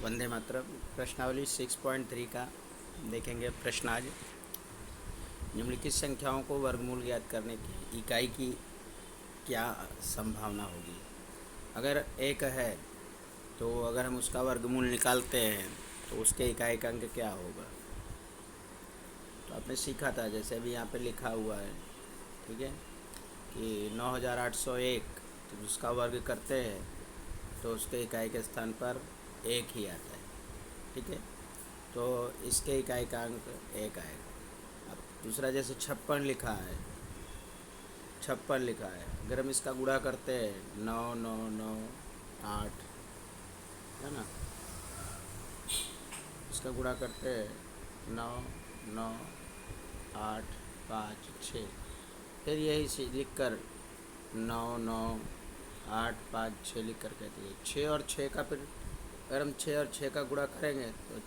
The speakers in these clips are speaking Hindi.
वंदे मातरम। प्रश्नावली 6.3 का देखेंगे प्रश्न आज। निम्नलिखित संख्याओं को वर्गमूल ज्ञात करने की इकाई की क्या संभावना होगी। अगर एक है तो अगर हम उसका वर्गमूल निकालते हैं तो उसके इकाई का अंक क्या होगा। तो आपने सीखा था, जैसे अभी यहाँ पे लिखा हुआ है, ठीक है, कि 9801, तो उसका वर्ग करते हैं तो उसके इकाई के स्थान पर एक ही आता है, ठीक है। तो इसके इकाई का अंक एक आएगा। अब दूसरा, जैसे 56 लिखा है, अगर हम इसका गुणा करते हैं 9998, है ना, इसका गुणा करते हैं 99856, फिर यही लिख कर 99856 लिख कर कहते हैं 6 और 6 का, फिर अगर हम 6 और 6 का गुणा करेंगे तो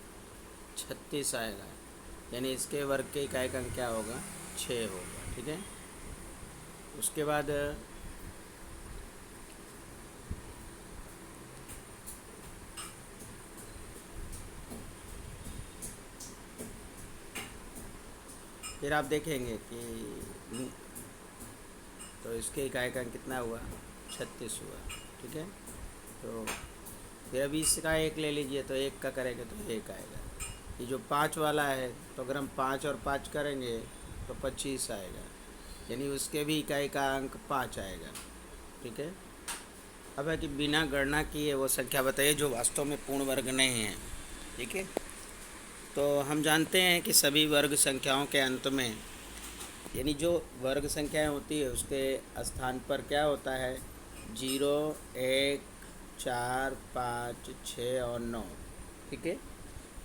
36 आएगा, यानी इसके वर्ग के इकाई का अंक क्या होगा, 6 होगा, ठीक है। उसके बाद फिर आप देखेंगे कि तो इसके इकाई का अंक कितना हुआ, 36 हुआ, ठीक है। तो फिर अभी इसका एक ले लीजिए, तो एक का करेंगे तो एक आएगा। ये जो 5 वाला है, तो अगर हम 5 और 5 करेंगे तो 25 आएगा, यानी उसके भी इकाई का अंक 5 आएगा, ठीक है। अब है कि बिना गणना किए वो संख्या बताइए जो वास्तव में पूर्ण वर्ग नहीं है, ठीक है। तो हम जानते हैं कि सभी वर्ग संख्याओं के अंत में, यानी जो वर्ग संख्याएं होती है उसके स्थान पर क्या होता है, 0, 1, 4, 5, 6 और 9, ठीक है।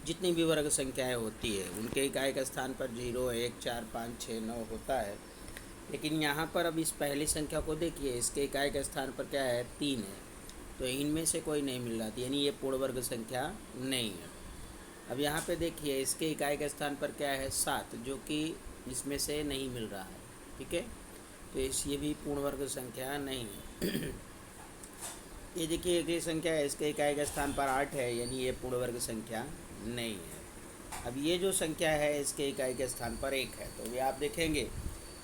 जितनी भी वर्ग संख्याएं होती है उनके इकाई के स्थान पर 0, 1, 4, 5, 6, 9 होता है। लेकिन यहाँ पर अब इस पहली संख्या को देखिए, इसके इकाई के स्थान पर क्या है, 3 है, तो इनमें से कोई नहीं मिल रहा था, यानी ये पूर्ण वर्ग संख्या नहीं है। अब यहाँ पे देखिए, इसके इकाई के स्थान पर क्या है, 7, जो कि इसमें से नहीं मिल रहा है, ठीक है। तो ये भी पूर्ण वर्ग संख्या नहीं है। ये देखिए, एक ही संख्या है, इसके इकाई के स्थान पर 8 है, यानी ये पूर्ण वर्ग संख्या नहीं है। अब ये जो संख्या है इसके इकाई के स्थान पर 1 है, तो ये आप देखेंगे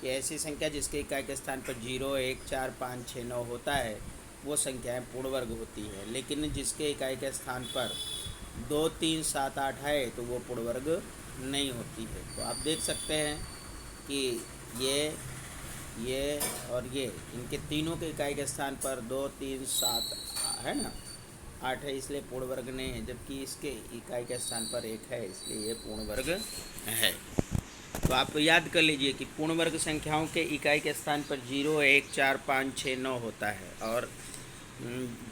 कि ऐसी संख्या जिसके इकाई के स्थान पर 0, 1, 4, 5, 6, 9 होता है वो संख्याएं पूर्ण वर्ग होती है। लेकिन जिसके इकाई के स्थान पर 2, 3, 7, 8 है तो वो पूर्ण वर्ग नहीं होती है। तो आप देख सकते हैं कि ये और ये, इनके तीनों के इकाई के स्थान पर 2, 3, 7 है ना, 8 है, इसलिए पूर्ण वर्ग नहीं है। जबकि इसके इकाई के स्थान पर 1 है, इसलिए ये पूर्ण वर्ग है। तो आप याद कर लीजिए कि पूर्ण वर्ग संख्याओं के इकाई के स्थान पर 0, 1, 4, 5, 6, 9 होता है, और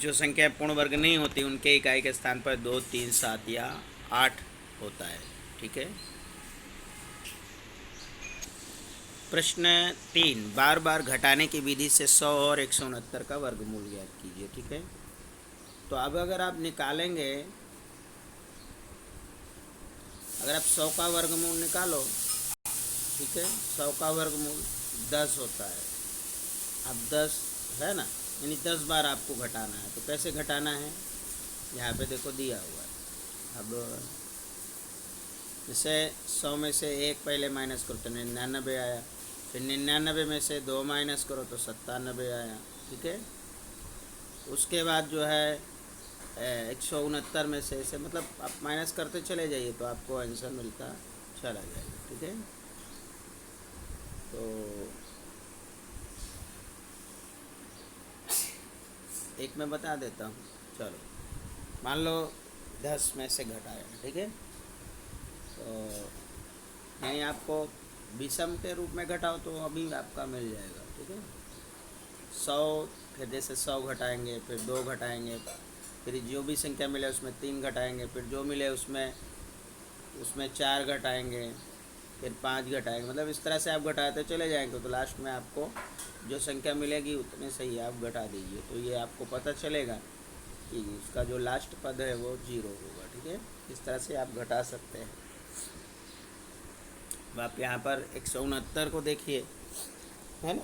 जो संख्या पूर्ण वर्ग नहीं होती उनके इकाई के स्थान पर 2, 3, 7 या 8 होता है, ठीक है। प्रश्न 3, बार बार घटाने की विधि से 100 और 169 का वर्गमूल ज्ञात कीजिए, ठीक है। तो अब अगर आप निकालेंगे, अगर आप 100 का वर्गमूल निकालो, ठीक है, 100 का वर्गमूल 10 होता है। अब 10 है ना, यानी 10 बार आपको घटाना है। तो कैसे घटाना है, यहाँ पे देखो दिया हुआ है। अब जैसे 100 में से 1 पहले माइनस करो तो 99 आया, फिर 99 में से 2 माइनस करो तो 97 आया, ठीक है। उसके बाद जो है 169 में से ऐसे, मतलब आप माइनस करते चले जाइए तो आपको आंसर मिलता चला जाएगा, ठीक है। तो एक मैं बता देता हूँ, चलो मान लो 10 में से घटाया, ठीक है। तो यहीं आपको विषम के रूप में घटाओ तो अभी आपका मिल जाएगा, ठीक है। 100, फिर जैसे 100 घटाएंगे, फिर 2 घटाएंगे, फिर जो भी संख्या मिले उसमें 3 घटाएंगे, फिर जो मिले उसमें उसमें 4 घटाएंगे, फिर 5 घटाएंगे, मतलब इस तरह से आप घटाते चले जाएंगे तो लास्ट में आपको जो संख्या मिलेगी उतने से ही आप घटा दीजिए। तो ये आपको पता चलेगा कि उसका जो लास्ट पद है वो 0 होगा, ठीक है। इस तरह से आप घटा सकते हैं। अब आप यहाँ पर 169 को देखिए, है ना,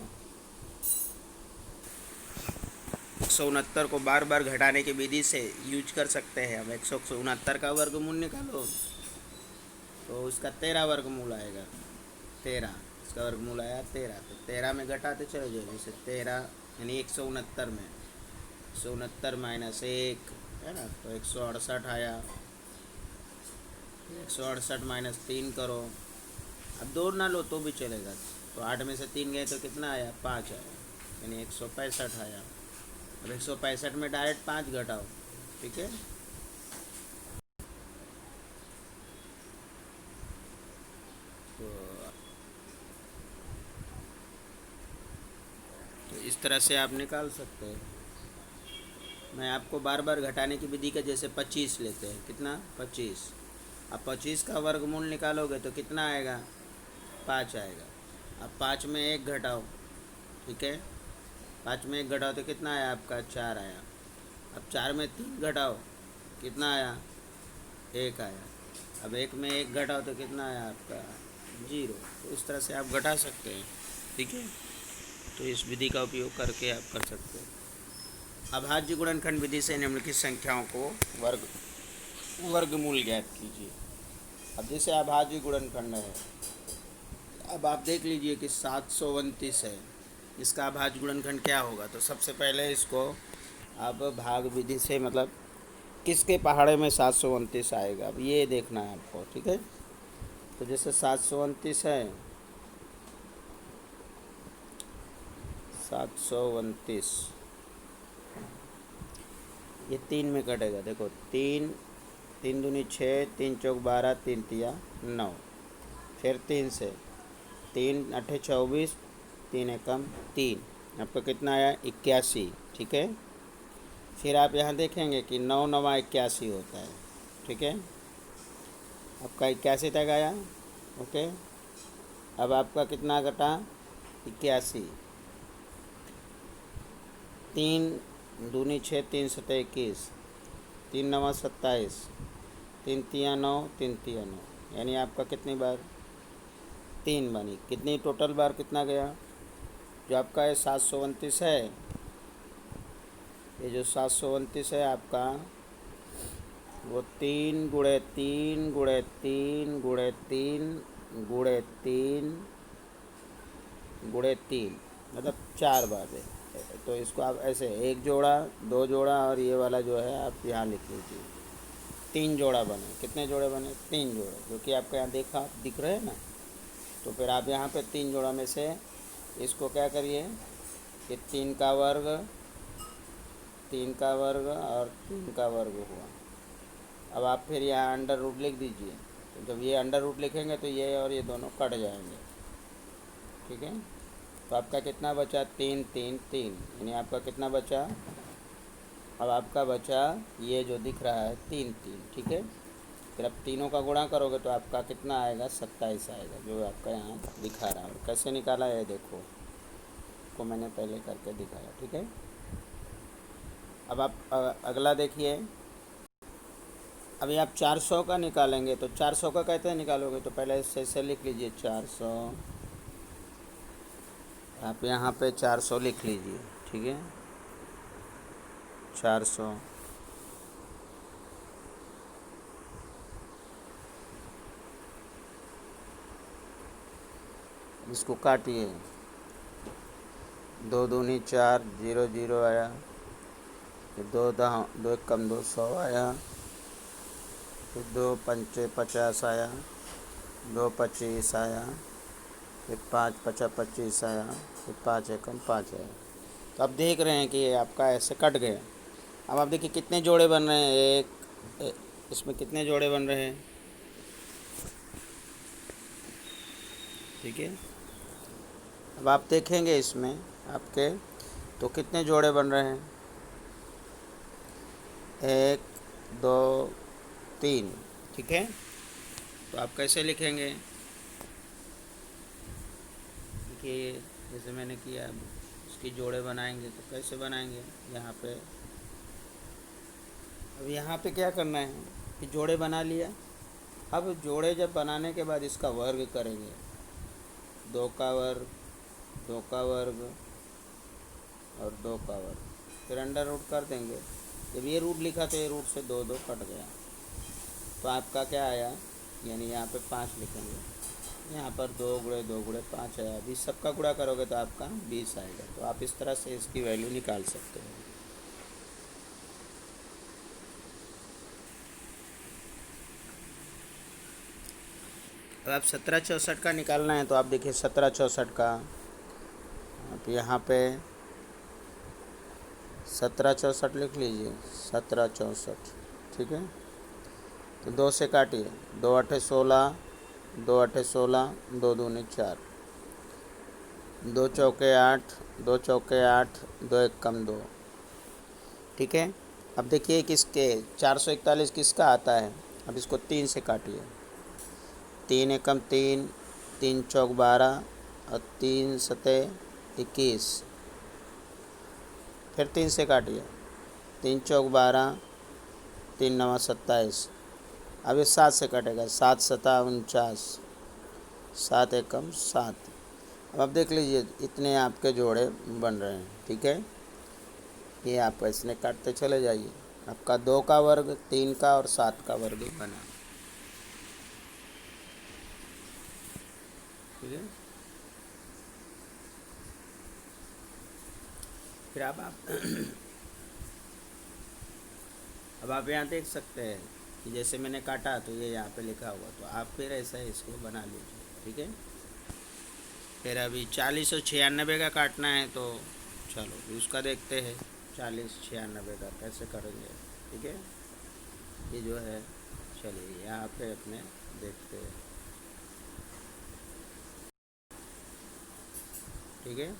169 को बार बार घटाने की विधि से यूज कर सकते हैं। अब 169 का वर्गमूल निकालो तो उसका 13 वर्गमूल आएगा। 13 इसका वर्गमूल आया 13, तो 13 में घटाते चले जाओ। जैसे 13 यानी 169 में 169 माइनस 1 है ना, तो 168 आया। 168 माइनस 3 करो, अब 2 ना लो तो भी चलेगा। तो 8 में से 3 गए तो कितना आया, 5 आया, यानी 165 आया। अब 165 में डायरेक्ट 5 घटाओ, ठीक है। तो इस तरह से आप निकाल सकते हैं। मैं आपको बार बार घटाने की विधि का, जैसे 25 लेते हैं, कितना 25। अब 25 का वर्गमूल निकालोगे तो कितना आएगा, 5 आएगा। अब 5 में 1 घटाओ, ठीक है। 5 में 1 घटाओ तो कितना आया आपका, 4 आया। अब 4 में 3 घटाओ, कितना आया, 1 आया। अब 1 में 1 घटाओ तो कितना आया आपका, 0। तो इस तरह से आप घटा सकते हैं, ठीक है। तो इस विधि का उपयोग करके आप कर सकते हैं। अभाज्य गुणनखंड विधि से निम्नलिखित संख्याओं को वर्गमूल ज्ञात कीजिए। अब जैसे अभाज्य गुणनखंड है, अब आप देख लीजिए कि 729 है, इसका अभाज्य गुणनखंड क्या होगा। तो सबसे पहले इसको आप भाग विधि से, मतलब किसके पहाड़े में 729 आएगा, अब ये देखना है आपको, ठीक है। तो जैसे 729 है, 729 ये 3 में कटेगा। देखो 3 3 दूनी 6, 3 चौक 12, 3 तिया 9, फिर 3 से 3 अठे 24, 3 एकम 3, आपका कितना आया, 81, ठीक है। फिर आप यहाँ देखेंगे कि 9 9 81 होता है, ठीक है। आपका 81 तक आया, ओके। अब आपका कितना घटा, 81। 3 दूनी 6, 3 सतह 21, 3 9 27, 3 तिया 9, 3 तिया 9, यानी आपका कितनी बार, 3 बनी। कितनी टोटल बार कितना गया, जो आपका ये 729 है, ये जो 729 है आपका, वो 3 गुणे 3 गुणे 3 गुणे 3 गुणे 3 गुणे 3, मतलब 4 बार है। तो इसको आप ऐसे 1 जोड़ा, 2 जोड़ा, और ये वाला जो है आप यहाँ लिख लीजिए। 3 जोड़ा बने, कितने जोड़े बने, 3 जोड़े, जो कि आपको यहाँ दिख रहे हैं ना। तो फिर आप यहाँ पे 3 जोड़ा में से इसको क्या करिए कि 3 का वर्ग, 3 का वर्ग और 3 का वर्ग हुआ। अब आप फिर यहाँ अंडर रूट लिख दीजिए। तो जब ये अंडर रूट लिखेंगे तो ये और ये दोनों कट जाएंगे, ठीक है। तो आपका कितना बचा, 3 3 3, यानी आपका कितना बचा, अब आपका बचा ये जो दिख रहा है 3 3, ठीक है। फिर अब तीनों का गुणा करोगे तो आपका कितना आएगा, 27 आएगा, जो आपका यहाँ दिखा रहा है। कैसे निकाला है देखो, को मैंने पहले करके दिखाया, ठीक है। अब आप अगला देखिए। अभी आप 400 का निकालेंगे, तो 400 का कैसे निकालोगे, तो पहले ऐसे लिख लीजिए 400। आप यहाँ पे 400 लिख लीजिए, ठीक है। 400, इसको काटिए। 2 दूनी 4, 0 0 आया। फिर 2 2 एक कम 2, 100 आया। फिर 2 पंचे 50 आया। 2 25 आया। फिर 5 5 25 आया। फिर 5 एकम 5 आया। तो आप देख रहे हैं कि ये आपका ऐसे कट गया। अब आप देखिए कितने जोड़े बन रहे हैं, इसमें कितने जोड़े बन रहे हैं, ठीक है। अब आप देखेंगे इसमें आपके तो कितने जोड़े बन रहे हैं, 1 2 3, ठीक है। तो आप कैसे लिखेंगे, देखिए जैसे मैंने किया, इसकी जोड़े बनाएंगे तो कैसे बनाएंगे, यहाँ पे, अब यहाँ पे क्या करना है कि जोड़े बना लिया। अब जोड़े जब बनाने के बाद इसका वर्ग करेंगे, 2 का वर्ग, 2 का वर्ग और 2 का वर्ग, फिर अंडर रूट कर देंगे। जब ये रूट लिखा तो ये रूट से 2 2 कट गया, तो आपका क्या आया, यानी यहाँ पे 5 लिखेंगे, यहाँ पर 2 गुणे 2 गुणे 5 आया। अभी सबका गुणा करोगे तो आपका 20 आएगा। तो आप इस तरह से इसकी वैल्यू निकाल सकते हो। अब आप 1764 का निकालना है तो आप देखिए 1764 का, आप यहाँ पे 1764 लिख लीजिए, 1764, ठीक है। तो 2 से काटिए, 2 8 16, 2 8 16, 2 दूनी 4, 2 चौके 8, 2 चौके 8, 2 एक कम 2, ठीक है। अब देखिए किसके 441 किसका आता है। अब इसको 3 से काटिए, 3 एकम 3, 3 चौक 12 और 3 सते 21, फिर 3 से काटिए, 3 चौक 12, 3 नवा 27। अब ये 7 से कटेगा, 7 सता 49, 7 एकम 7। अब आप देख लीजिए इतने आपके जोड़े बन रहे हैं, ठीक है। ये आप इसमें काटते चले जाइए, आपका 2 का वर्ग, 3 का और 7 का वर्ग बना, ठीक है। फिर अब आप अब आप यहाँ देख सकते हैं कि जैसे मैंने काटा तो ये यहाँ पे लिखा हुआ, तो आप फिर ऐसा इसको बना लीजिए, ठीक है। फिर अभी 40 और 96 का काटना है, तो चलो उसका देखते हैं 40 96 का कैसे करेंगे, ठीक है। ये जो है, चलिए यहाँ पे अपने देखते हैं, ठीक है।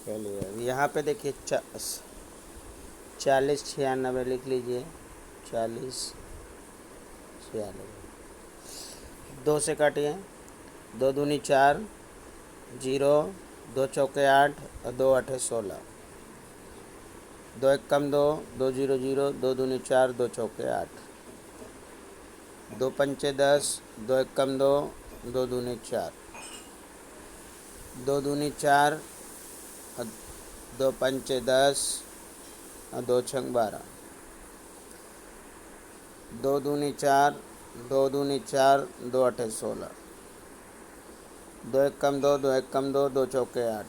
चलिए अब यहाँ पे देखिए 40 96 लिख लीजिए, 40 96, 2 से काटिए, 2 दूनी 4, 0, 2 चौके 8 और 2 8 16, 2 एक कम 2, 2 0 0, 2 दूनी 4, 2 चौके 8, 2 पंचे 10, 2 एक कम 2, 2 दूनी 4, 2 दूनी 4 और 2 पंचे 10 और 2 छंग 12, 2 दूनी 4, 2 दूनी 4, 2 8 16, 2 एक कम 2, 2 एक कम 2, 2 चौके 8,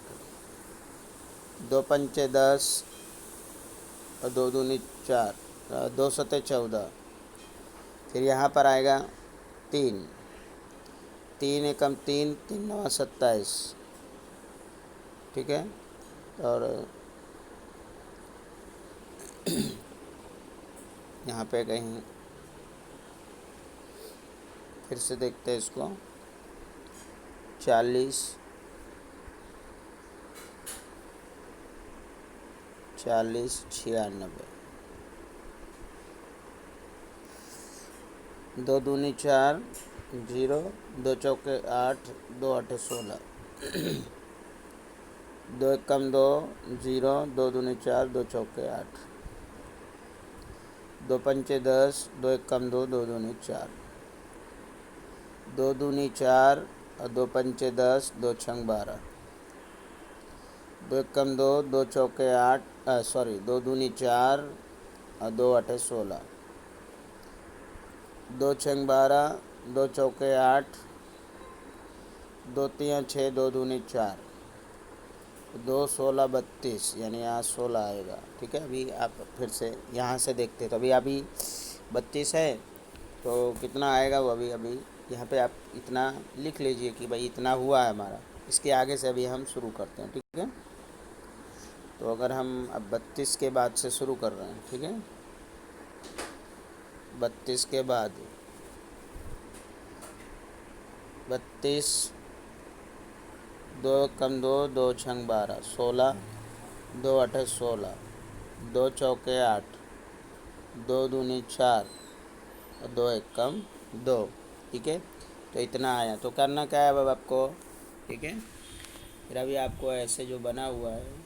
2 पंचे 10 और 2 दूनी 4, 2 सते 14। फिर यहाँ पर आएगा 3, 3 एकम 3, 3 नवा 27, ठीक है। और यहाँ पे कहीं फिर से देखते हैं इसको, 40 40 96, 2 दूनी 4, 0, 2 चौके 8, 2 8 16, 2 एक कम 2, 0, 2 दूनी 4, 2 चौके 8, 2 पंचे 10, 2 एक कम 2, 2 दूनी 4, 2 दूनी 4 और 2 पंचे 10, 2 छंग 12, 2 एक कम 2, 2 चौके 8, 2 दूनी 4 और 2 8 16, 2 छंग 12, 2 चौके 8, 2 3 6, 2 दूनी 4, 2 16 32, यानी यहाँ 16 आएगा, ठीक है। अभी आप फिर से यहाँ से देखते, तो अभी 32 है, तो कितना आएगा वो अभी यहाँ पे आप इतना लिख लीजिए कि भाई इतना हुआ है हमारा। इसके आगे से अभी हम शुरू करते हैं, ठीक है। तो अगर हम अब 32 के बाद से शुरू कर रहे हैं, ठीक है। 32 के बाद 32, 2 कम 2, 2 छंग 12, 16, 2 8 16, 2 चौके 8, 2 दूनी 4 और 2 एक कम 2, ठीक है। तो इतना आया, तो करना क्या है अब आपको, ठीक है। फिर अभी आपको ऐसे जो बना हुआ है,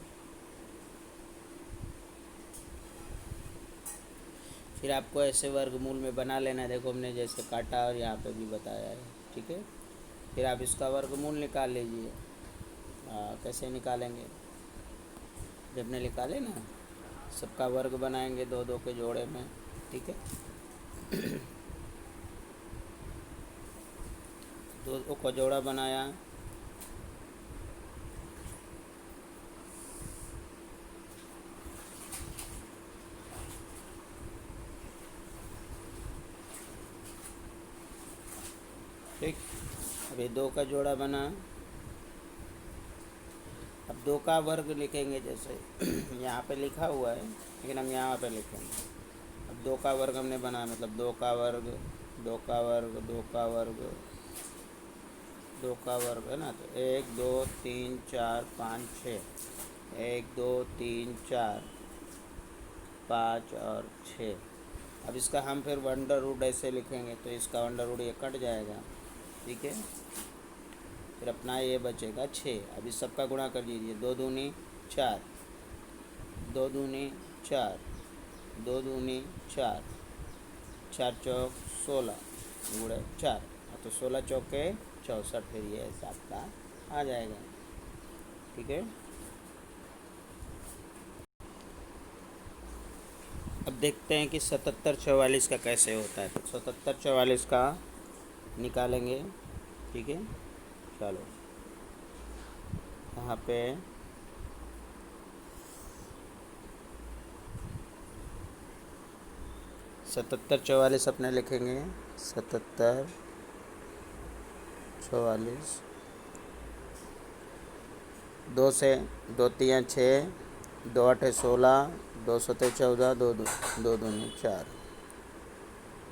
फिर आपको ऐसे वर्गमूल में बना लेना है। देखो हमने जैसे काटा और यहाँ पे भी बताया है, ठीक है। फिर आप इसका वर्गमूल निकाल लीजिए, कैसे निकालेंगे? जब ने निकाले ना, सबका वर्ग बनाएंगे दो दो के जोड़े में, ठीक है। दो को जोड़ा बनाया, ठीक। अभी दो का जोड़ा बना, अब दो का वर्ग लिखेंगे, जैसे यहाँ पे लिखा हुआ है लेकिन हम यहाँ पे लिखेंगे। अब दो का वर्ग हमने बनाया, मतलब दो का वर्ग, दो का वर्ग, दो का वर्ग, दो का वर्ग है ना। तो 1 2 3 4 5 6, 1 2 3 4 5 और 6। अब इसका हम फिर अंडर रूट ऐसे लिखेंगे, तो इसका अंडर रूट ये कट जाएगा, ठीक है। फिर अपना ये बचेगा 6। अब इस सबका गुणा कर दीजिए, 2 दूनी 4, 2 दूनी 4, 2 दूनी 4, 4 चौक 16 गुणे 4, तो 16 चौके 64, फिर ये हिसाब का आ जाएगा, ठीक है। अब देखते हैं कि 77 44 का कैसे होता है। तो 77 44 का निकालेंगे, ठीक है। चलो यहाँ पे 77 44 अपने लिखेंगे। 77 44, 2 से 2 3 6, 2 8 16, 2 7 14, 2 2 दूनी 4,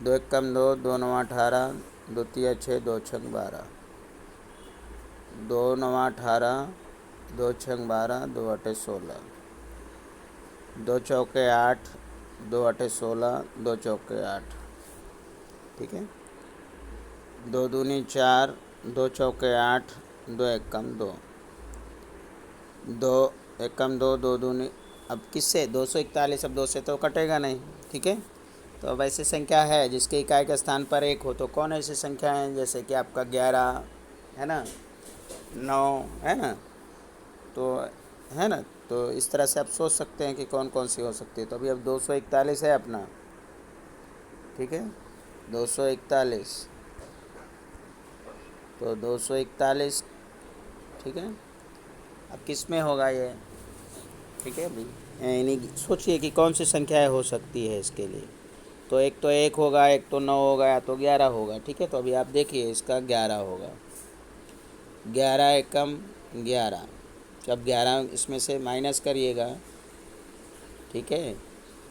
2 1 कम 2, 2 9 18, 2 3 6, 2 6 12, 2 9 18, 2 6 12, 2 8 16, 2 चौके 8, 2 8 16, 2 चौके 8, ठीक है। 2 दूनी 4, 2 चौके 8, 2 1 कम 2, 2 1 कम 2, 2 दूनी, अब किससे 241, अब 2 से तो कटेगा नहीं, ठीक है। तो अब ऐसी संख्या है जिसके इकाई के स्थान पर 1 हो, तो कौन ऐसी संख्या है, जैसे कि आपका 11 है ना, 9 है ना, तो है ना। तो इस तरह से आप सोच सकते हैं कि कौन कौन सी हो सकती है। तो अभी अब 241 है अपना, ठीक है, 241, तो 241, ठीक है। अब किस में होगा ये, ठीक है भाई, यानी सोचिए कि कौन सी संख्याएं हो सकती है इसके लिए। तो एक तो 1 होगा, एक तो 9 होगा, या तो 11 होगा, ठीक है। तो अभी आप देखिए इसका 11 होगा, 11 एकम 11, जब 11 इसमें से माइनस करिएगा, ठीक है,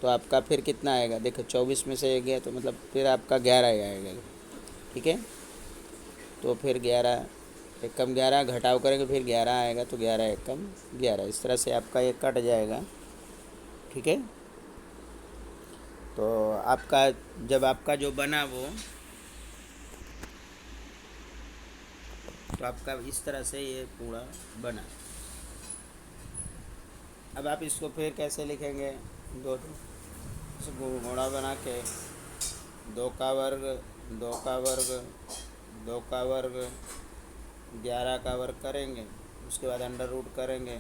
तो आपका फिर कितना आएगा, देखो 24 में से 1 गया तो मतलब फिर आपका 11 ही आएगा, ठीक है। तो फिर 11 एकम 11 घटाव करेंगे, फिर 11 आएगा, तो 11 एकम 11, इस तरह से आपका ये कट जाएगा, ठीक है। तो आपका जब आपका जो बना वो, तो आपका इस तरह से ये पूरा बना। अब आप इसको फिर कैसे लिखेंगे, दो इसको घोड़ा बना के 2 का वर्ग, 2 का वर्ग, 2 का वर्ग, 11 का वर्ग करेंगे, उसके बाद अंडर रूट करेंगे,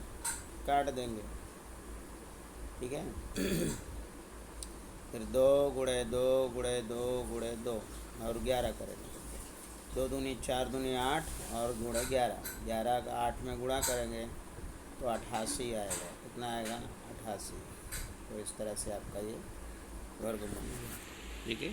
काट देंगे, ठीक है। फिर 2 गुणे 2 गुणे 2 गुणे 2 और 11 करेंगे, 2 दूनी 4 दूनी 8 और गुणे 11, 11 का 8 में गुणा करेंगे तो 88 आएगा। कितना आएगा, 88। तो इस तरह से आपका ये वर्गमूल है, ठीक है।